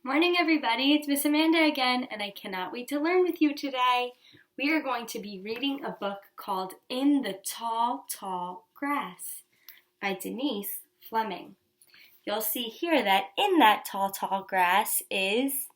Morning, everybody. It's Miss Amanda again, and I cannot wait to learn with you today. We are going to be reading a book called In the Tall, Tall Grass by Denise Fleming. You'll see here that in that tall, tall grass is,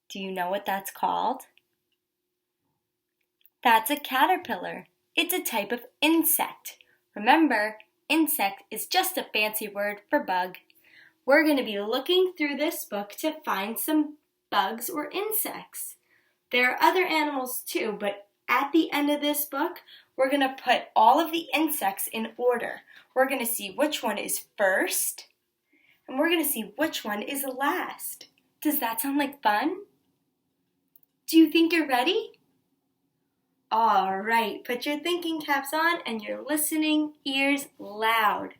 do you know what that's called? That's a caterpillar. It's a type of insect. Remember, insect is just a fancy word for bug. We're going to be looking through this book to find some bugs or insects. There are other animals too, but at the end of this book, we're going to put all of the insects in order. We're going to see which one is first, and we're going to see which one is last. Does that sound like fun? Do you think you're ready? All right, put your thinking caps on and your listening ears loud.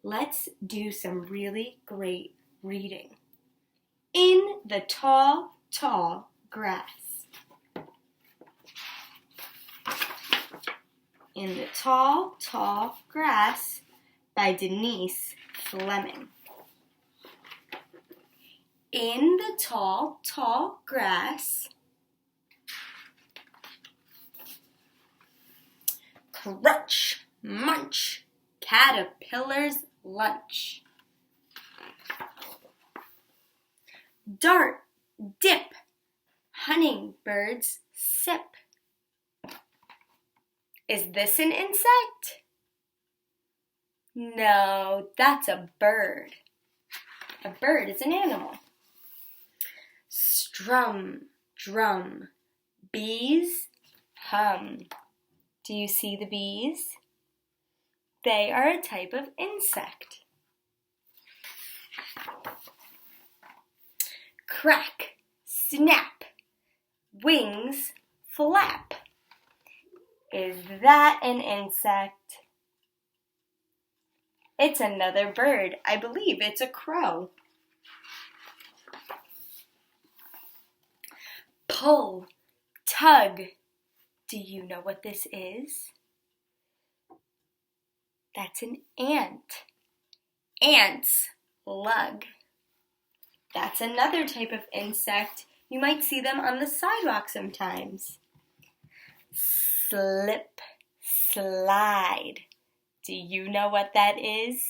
Let's do some really great reading. In the Tall, Tall Grass. In the Tall, Tall Grass by Denise Fleming. In the tall, tall grass, crunch, munch, caterpillar's lunch. Dart, dip, hummingbirds sip. Is this an insect? No, that's a bird. A bird is an animal. Strum, drum, bees hum. Do you see the bees? They are a type of insect. Crack, snap, wings flap. Is that an insect? It's another bird. I believe it's a crow. Pull, tug. Do you know what this is? That's an ant. Ants lug. That's another type of insect. You might see them on the sidewalk sometimes. Slip, slide. Do you know what that is?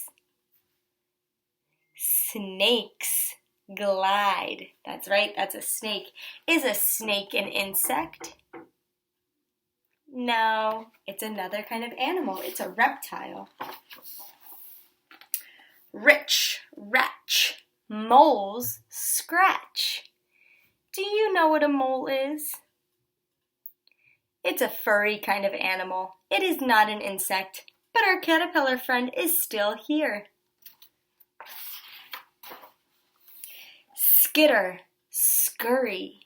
Snakes glide. That's right, that's a snake. Is a snake an insect? No, it's another kind of animal. It's a reptile. Rich, retch, moles scratch. Do you know what a mole is? It's a furry kind of animal. It is not an insect, but our caterpillar friend is still here. Skitter, scurry.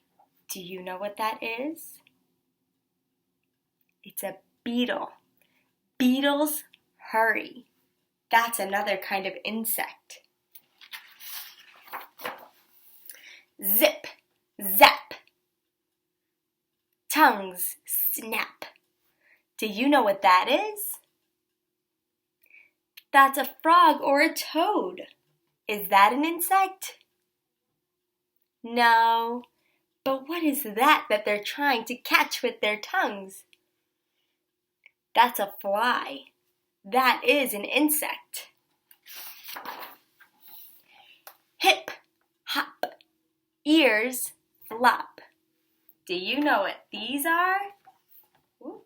Do you know what that is? It's a beetle. Beetles hurry. That's another kind of insect. Zip, zap. Tongues snap. Do you know what that is? That's a frog or a toad. Is that an insect? No, but what is that they're trying to catch with their tongues? That's a fly. That is an insect. Hip, hop, ears flop. Do you know what these are? Ooh.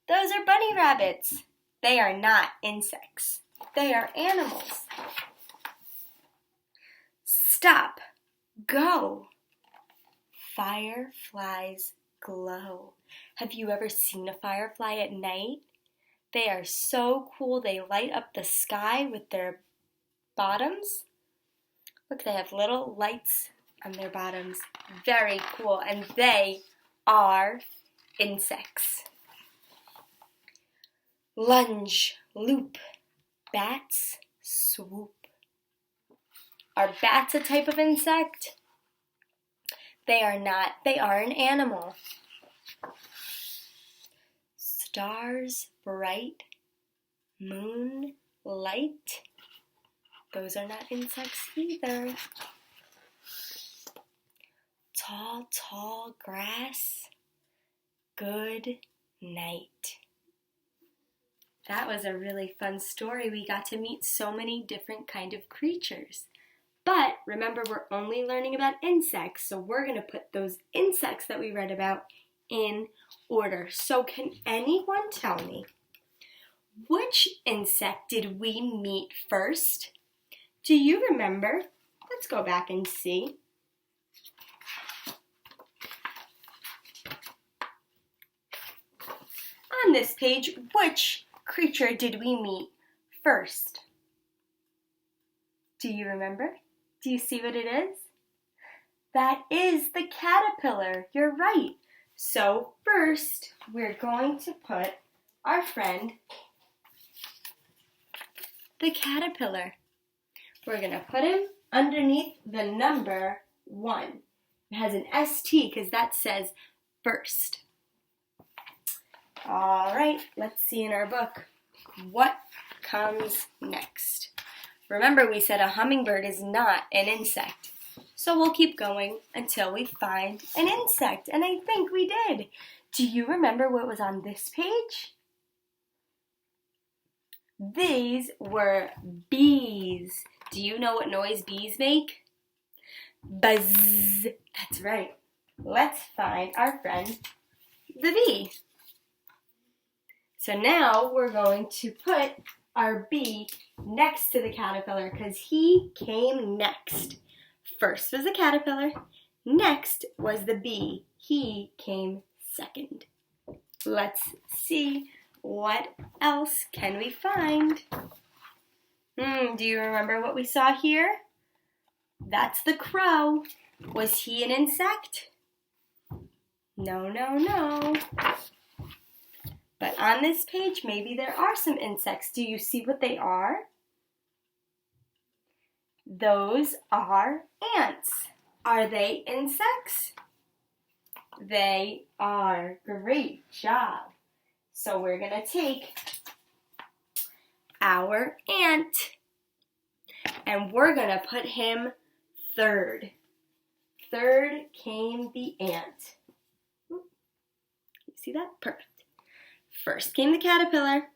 Those are bunny rabbits. They are not insects. They are animals. Stop, go. Fireflies glow. Have you ever seen a firefly at night? They are so cool. They light up the sky with their bottoms. Look, they have little lights on their bottoms. Very cool. And they are insects. Lunge, loop, bats swoop. Are bats a type of insect? They are not. They are an animal. Stars bright, moon light. Those are not insects either. Tall, tall grass. Good night. That was a really fun story. We got to meet so many different kind of creatures. But remember, we're only learning about insects, so we're going to put those insects that we read about in order. So can anyone tell me, which insect did we meet first? Do you remember? Let's go back and see. On this page, which creature did we meet first? Do you remember? Do you see what it is? That is the caterpillar. You're right. So first, we're going to put our friend, the caterpillar. We're going to put him underneath the number 1. It has an ST because that says first. All right, let's see in our book what comes next. Remember, we said a hummingbird is not an insect. So we'll keep going until we find an insect, and I think we did. Do you remember what was on this page? These were bees. Do you know what noise bees make? Buzz. That's right. Let's find our friend, the bee. So now we're going to put our bee next to the caterpillar because he came next. First was the caterpillar, next was the bee. He came second. Let's see what else can we find. Do you remember what we saw here? That's the crow. Was he an insect? No, no, no. But on this page, maybe there are some insects. Do you see what they are? Those are ants. Are they insects? They are. Great job. So we're going to take our ant and we're going to put him third. Third came the ant. You see that? Perfect. First came the caterpillar,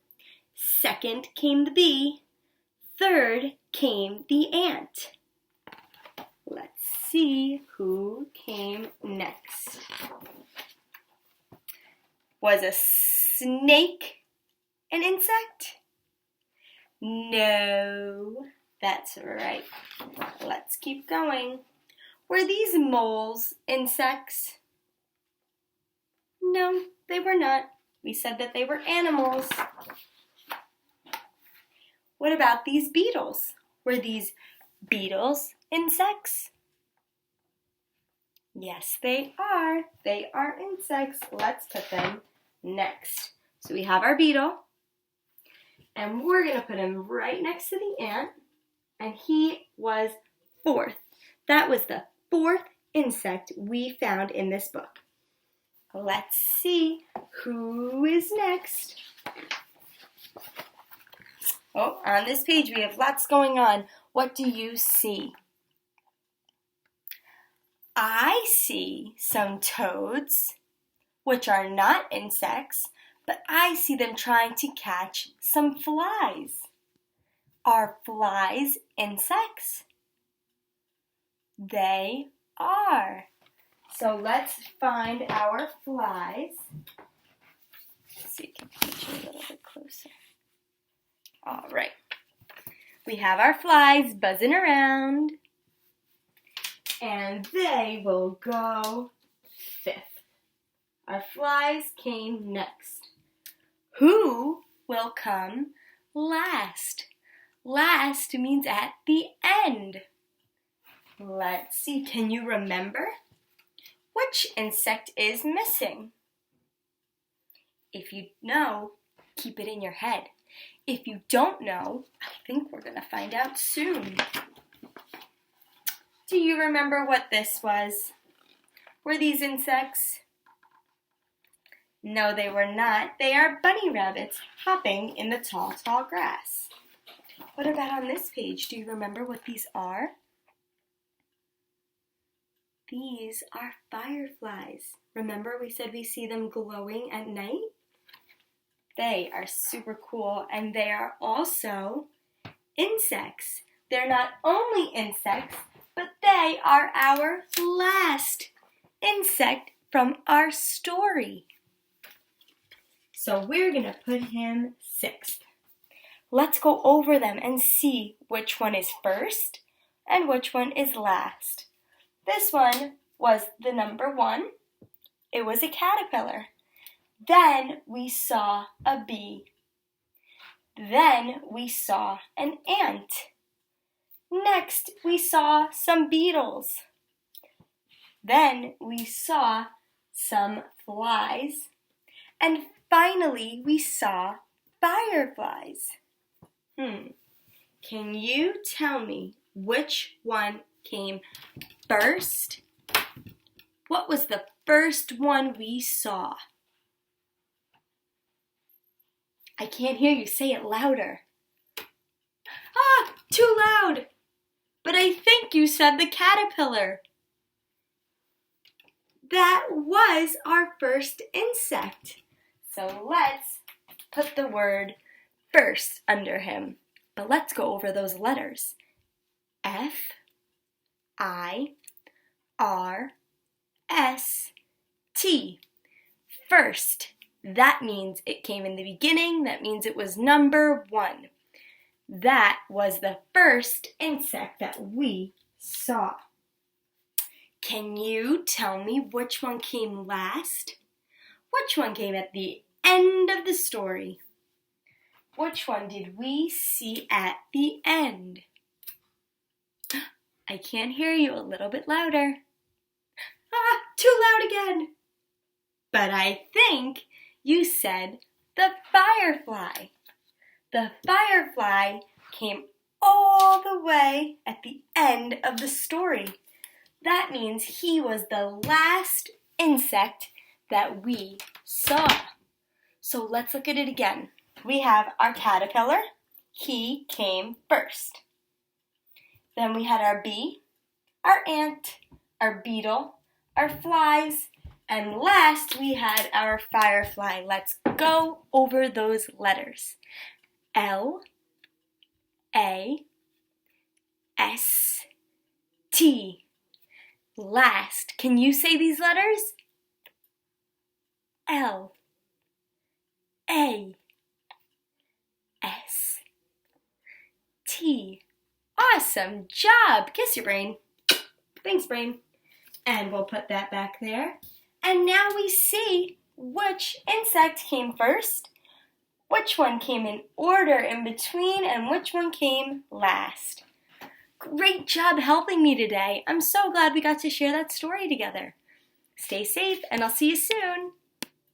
second came the bee, third came the ant. Let's see who came next. Was a snake an insect? No, that's right. Let's keep going. Were these moles insects? No, they were not. We said that they were animals. What about these beetles? Were these beetles insects? Yes, they are. They are insects. Let's put them next. So we have our beetle, and we're going to put him right next to the ant, and he was fourth. That was the fourth insect we found in this book. Let's see who is next. Oh, on this page we have lots going on. What do you see? I see some toads, which are not insects, but I see them trying to catch some flies. Are flies insects? They are. So let's find our flies. Let's see, can I get you a little bit closer? All right. We have our flies buzzing around, and they will go fifth. Our flies came next. Who will come last? Last means at the end. Let's see, can you remember? Which insect is missing? If you know, keep it in your head. If you don't know, I think we're going to find out soon. Do you remember what this was? Were these insects? No, they were not. They are bunny rabbits hopping in the tall, tall grass. What about on this page? Do you remember what these are? These are fireflies. Remember we said we see them glowing at night? They are super cool, and they are also insects. They're not only insects, but they are our last insect from our story. So we're going to put him 6th. Let's go over them and see which one is first and which one is last. This one was the number 1. It was a caterpillar. Then we saw a bee. Then we saw an ant. Next, we saw some beetles. Then we saw some flies. And finally, we saw fireflies. Can you tell me which one came first? What was the first one we saw? I can't hear you. Say it louder. Too loud. But I think you said the caterpillar. That was our first insect. So let's put the word first under him. But let's go over those letters. F, I, R, S, T. First. That means it came in the beginning. That means it was number 1. That was the first insect that we saw. Can you tell me which one came last? Which one came at the end of the story? Which one did we see at the end? I can't hear you. A little bit louder. Too loud again. But I think you said the firefly. The firefly came all the way at the end of the story. That means he was the last insect that we saw. So let's look at it again. We have our caterpillar. He came first. Then we had our bee, our ant, our beetle, our flies, and last we had our firefly. Let's go over those letters. L, A, S, T. Last. Can you say these letters? L, A, S, T. Awesome job. Kiss your brain. Thanks, brain. And we'll put that back there. And now we see which insect came first, which one came in order in between, and which one came last. Great job helping me today. I'm so glad we got to share that story together. Stay safe, and I'll see you soon.